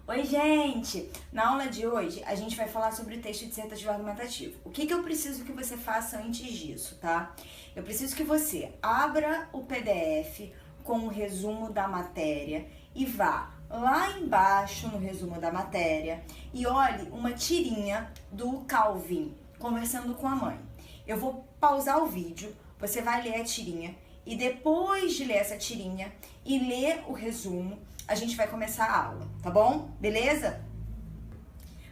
Oi, gente! Na aula de hoje, a gente vai falar sobre o texto dissertativo argumentativo. O que eu preciso que você faça antes disso, tá? Eu preciso que você abra o PDF com o resumo da matéria e vá lá embaixo no resumo da matéria e olhe uma tirinha do Calvin conversando com a mãe. Eu vou pausar o vídeo, você vai ler a tirinha e depois de ler essa tirinha e ler o resumo, a gente vai começar a aula, tá bom? Beleza?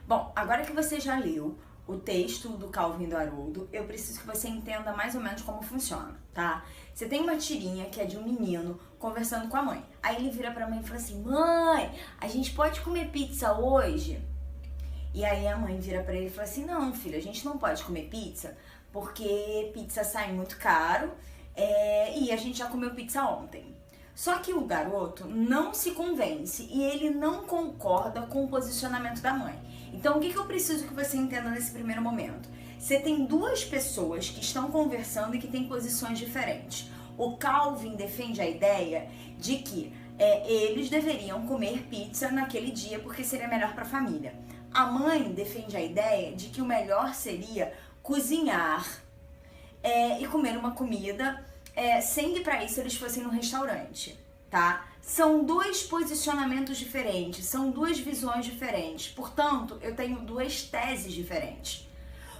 Bom, agora que você já leu o texto do Calvin e do Haroldo, eu preciso que você entenda mais ou menos como funciona, tá? Você tem uma tirinha que é de um menino conversando com a mãe. Aí ele vira pra mãe e fala assim: mãe, a gente pode comer pizza hoje? E aí a mãe vira pra ele e fala assim: não, filho, a gente não pode comer pizza porque pizza sai muito caro e a gente já comeu pizza ontem. Só que o garoto não se convence e ele não concorda com o posicionamento da mãe. Então, o que eu preciso que você entenda nesse primeiro momento? Você tem duas pessoas que estão conversando e que têm posições diferentes. O Calvin defende a ideia de que eles deveriam comer pizza naquele dia porque seria melhor para a família. A mãe defende a ideia de que o melhor seria cozinhar e comer uma comida sem que para isso eles fossem no restaurante, tá? São dois posicionamentos diferentes, são duas visões diferentes, portanto, eu tenho duas teses diferentes.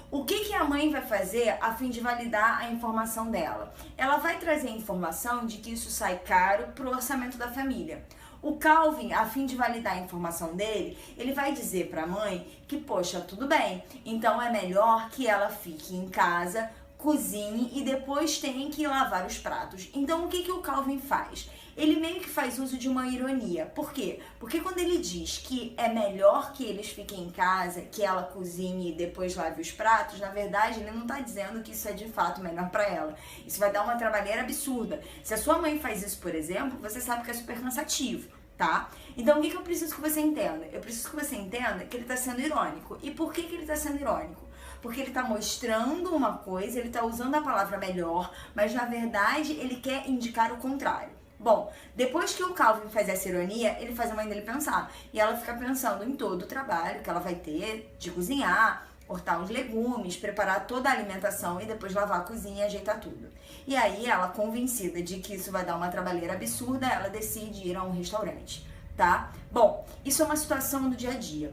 O que a mãe vai fazer a fim de validar a informação dela? Ela vai trazer a informação de que isso sai caro para o orçamento da família. O Calvin, a fim de validar a informação dele, ele vai dizer para a mãe que, poxa, tudo bem, então é melhor que ela fique em casa, cozinhe e depois tem que lavar os pratos. Então, o que o Calvin faz? Ele meio que faz uso de uma ironia. Por quê? Porque quando ele diz que é melhor que eles fiquem em casa, que ela cozinhe e depois lave os pratos, na verdade, ele não tá dizendo que isso é de fato melhor pra ela. Isso vai dar uma trabalheira absurda. Se a sua mãe faz isso, por exemplo, você sabe que é super cansativo, tá? Então, o que eu preciso que você entenda? Eu preciso que você entenda que ele tá sendo irônico. E por que ele tá sendo irônico? Porque ele tá mostrando uma coisa, ele tá usando a palavra melhor, mas na verdade ele quer indicar o contrário. Bom, depois que o Calvin faz essa ironia, ele faz a mãe dele pensar. E ela fica pensando em todo o trabalho que ela vai ter de cozinhar, cortar os legumes, preparar toda a alimentação e depois lavar a cozinha e ajeitar tudo. E aí ela, convencida de que isso vai dar uma trabalheira absurda, ela decide ir a um restaurante, tá? Bom, isso é uma situação do dia a dia.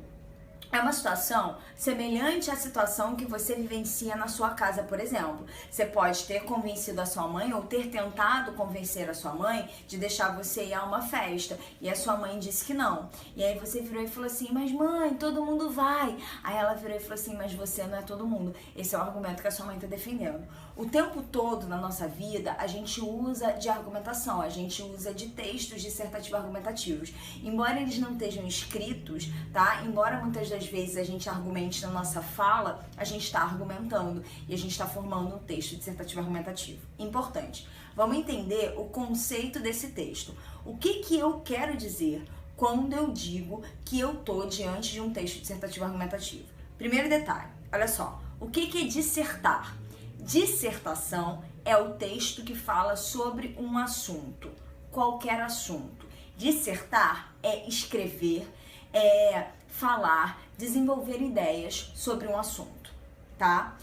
É uma situação semelhante à situação que você vivencia na sua casa, por exemplo. Você pode ter convencido a sua mãe ou ter tentado convencer a sua mãe de deixar você ir a uma festa e a sua mãe disse que não. E aí você virou e falou assim: mas mãe, todo mundo vai. Aí ela virou e falou assim: mas você não é todo mundo. Esse é o argumento que a sua mãe está defendendo. O tempo todo na nossa vida a gente usa de argumentação, a gente usa de textos dissertativos argumentativos. Embora eles não estejam escritos, tá? Embora muitas das vezes a gente argumente na nossa fala, a gente está argumentando e a gente está formando um texto dissertativo argumentativo. Importante. Vamos entender o conceito desse texto. O que eu quero dizer quando eu digo que eu tô diante de um texto dissertativo argumentativo? Primeiro detalhe, olha só. O que é dissertar? Dissertação é o texto que fala sobre um assunto, qualquer assunto. Dissertar é escrever, é falar, desenvolver ideias sobre um assunto, tá?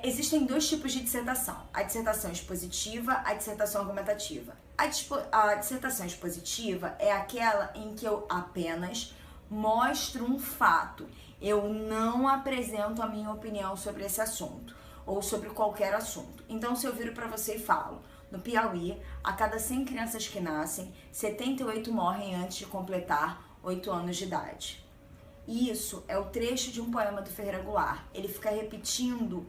Existem dois tipos de dissertação, a dissertação expositiva, a dissertação argumentativa. A dissertação expositiva é aquela em que eu apenas mostro um fato, eu não apresento a minha opinião sobre esse assunto ou sobre qualquer assunto. Então, se eu viro para você e falo: no Piauí, a cada 100 crianças que nascem, 78 morrem antes de completar 8 anos de idade. Isso é o trecho de um poema do Ferreira Goulart. Ele fica repetindo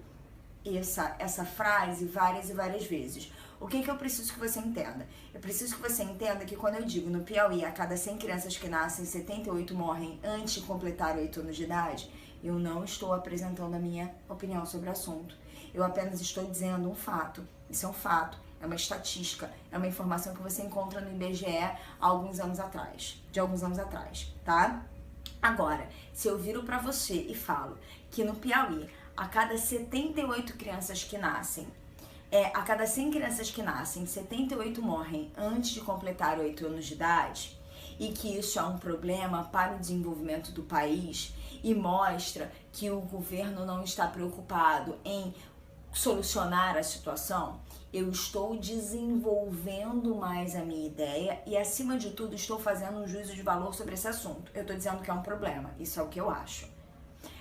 essa frase várias e várias vezes. O que eu preciso que você entenda? Eu preciso que você entenda que quando eu digo no Piauí, a cada 100 crianças que nascem, 78 morrem antes de completar 8 anos de idade, eu não estou apresentando a minha opinião sobre o assunto. Eu apenas estou dizendo um fato. Isso é um fato, é uma estatística, é uma informação que você encontra no IBGE de alguns anos atrás, tá? Agora, se eu viro pra você e falo que no Piauí, a cada 78 crianças que nascem, a cada 100 crianças que nascem, 78 morrem antes de completar 8 anos de idade, e que isso é um problema para o desenvolvimento do país e mostra que o governo não está preocupado em solucionar a situação, eu estou desenvolvendo mais a minha ideia e, acima de tudo, estou fazendo um juízo de valor sobre esse assunto. Eu estou dizendo que é um problema, isso é o que eu acho.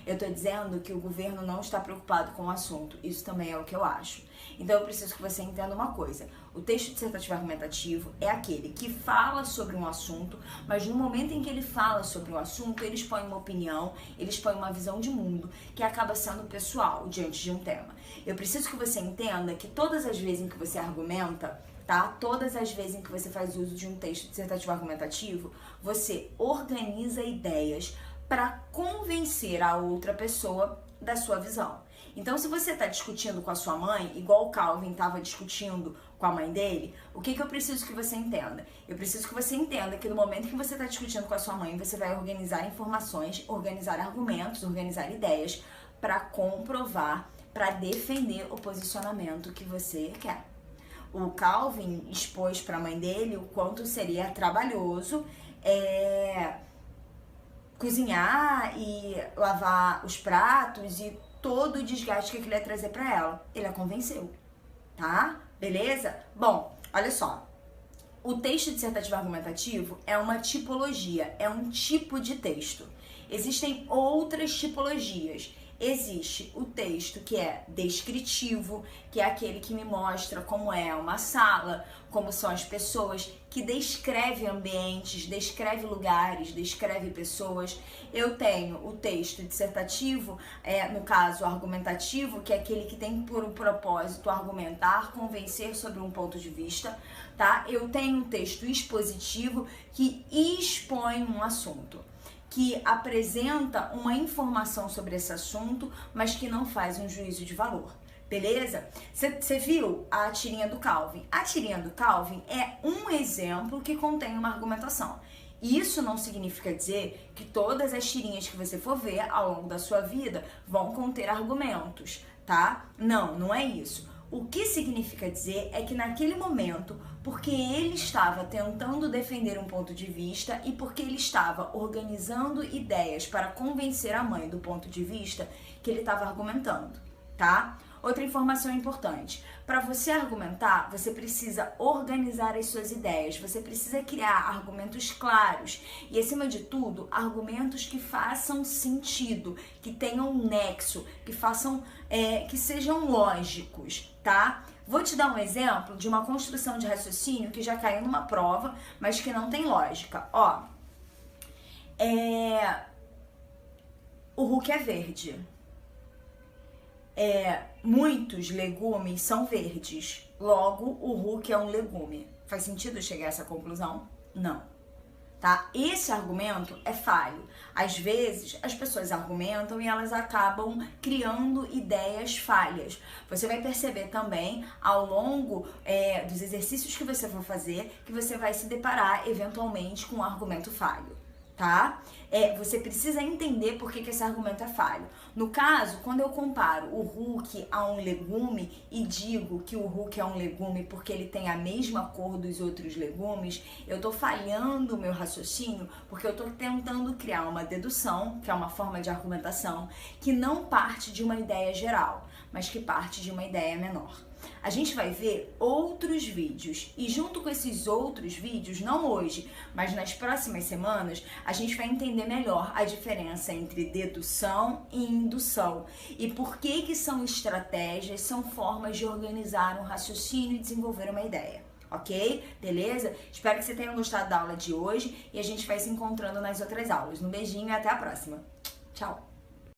Eu estou dizendo que o governo não está preocupado com o assunto, isso também é o que eu acho. Então eu preciso que você entenda uma coisa: o texto dissertativo argumentativo é aquele que fala sobre um assunto, mas no momento em que ele fala sobre um assunto, eles põem uma opinião, eles põem uma visão de mundo que acaba sendo pessoal diante de um tema. Eu preciso que você entenda que todas as vezes em que você argumenta, tá? Todas as vezes em que você faz uso de um texto dissertativo argumentativo, você organiza ideias para convencer a outra pessoa da sua visão. Então, se você está discutindo com a sua mãe, igual o Calvin estava discutindo com a mãe dele, o que eu preciso que você entenda? Eu preciso que você entenda que no momento que você está discutindo com a sua mãe, você vai organizar informações, organizar argumentos, organizar ideias para comprovar, para defender o posicionamento que você quer. O Calvin expôs para a mãe dele o quanto seria trabalhoso cozinhar e lavar os pratos e todo o desgaste que aquilo ia trazer pra ela. Ele a convenceu, tá? Beleza? Bom, olha só. O texto dissertativo argumentativo é uma tipologia, é um tipo de texto. Existem outras tipologias. Existe o texto que é descritivo, que é aquele que me mostra como é uma sala, como são as pessoas, que descreve ambientes, descreve lugares, descreve pessoas. Eu tenho o texto dissertativo, no caso argumentativo, que é aquele que tem por um propósito argumentar, convencer sobre um ponto de vista, tá? Eu tenho um texto expositivo que expõe um assunto, que apresenta uma informação sobre esse assunto, mas que não faz um juízo de valor, beleza? Você viu a tirinha do Calvin? A tirinha do Calvin é um exemplo que contém uma argumentação. Isso não significa dizer que todas as tirinhas que você for ver ao longo da sua vida vão conter argumentos, tá? Não, não é isso. O que significa dizer é que naquele momento, porque ele estava tentando defender um ponto de vista e porque ele estava organizando ideias para convencer a mãe do ponto de vista, que ele estava argumentando, tá? Outra informação importante: para você argumentar, você precisa organizar as suas ideias, você precisa criar argumentos claros e, acima de tudo, argumentos que façam sentido, que tenham um nexo, que façam, que sejam lógicos, tá? Vou te dar um exemplo de uma construção de raciocínio que já caiu numa prova, mas que não tem lógica. Ó, o Hulk é verde. Muitos legumes são verdes, logo o Hulk é um legume. Faz sentido eu chegar a essa conclusão? Não, tá? Esse argumento é falho. Às vezes as pessoas argumentam e elas acabam criando ideias falhas. Você vai perceber também ao longo dos exercícios que você for fazer que você vai se deparar eventualmente com um argumento falho, tá? Você precisa entender por que esse argumento é falho. No caso, quando eu comparo o Hulk a um legume e digo que o Hulk é um legume porque ele tem a mesma cor dos outros legumes, eu tô falhando o meu raciocínio porque eu tô tentando criar uma dedução, que é uma forma de argumentação, que não parte de uma ideia geral, mas que parte de uma ideia menor. A gente vai ver outros vídeos e junto com esses outros vídeos, não hoje, mas nas próximas semanas, a gente vai entender melhor a diferença entre dedução e indução e por que são estratégias, são formas de organizar um raciocínio e desenvolver uma ideia. Ok? Beleza? Espero que você tenha gostado da aula de hoje e a gente vai se encontrando nas outras aulas. Um beijinho e até a próxima. Tchau!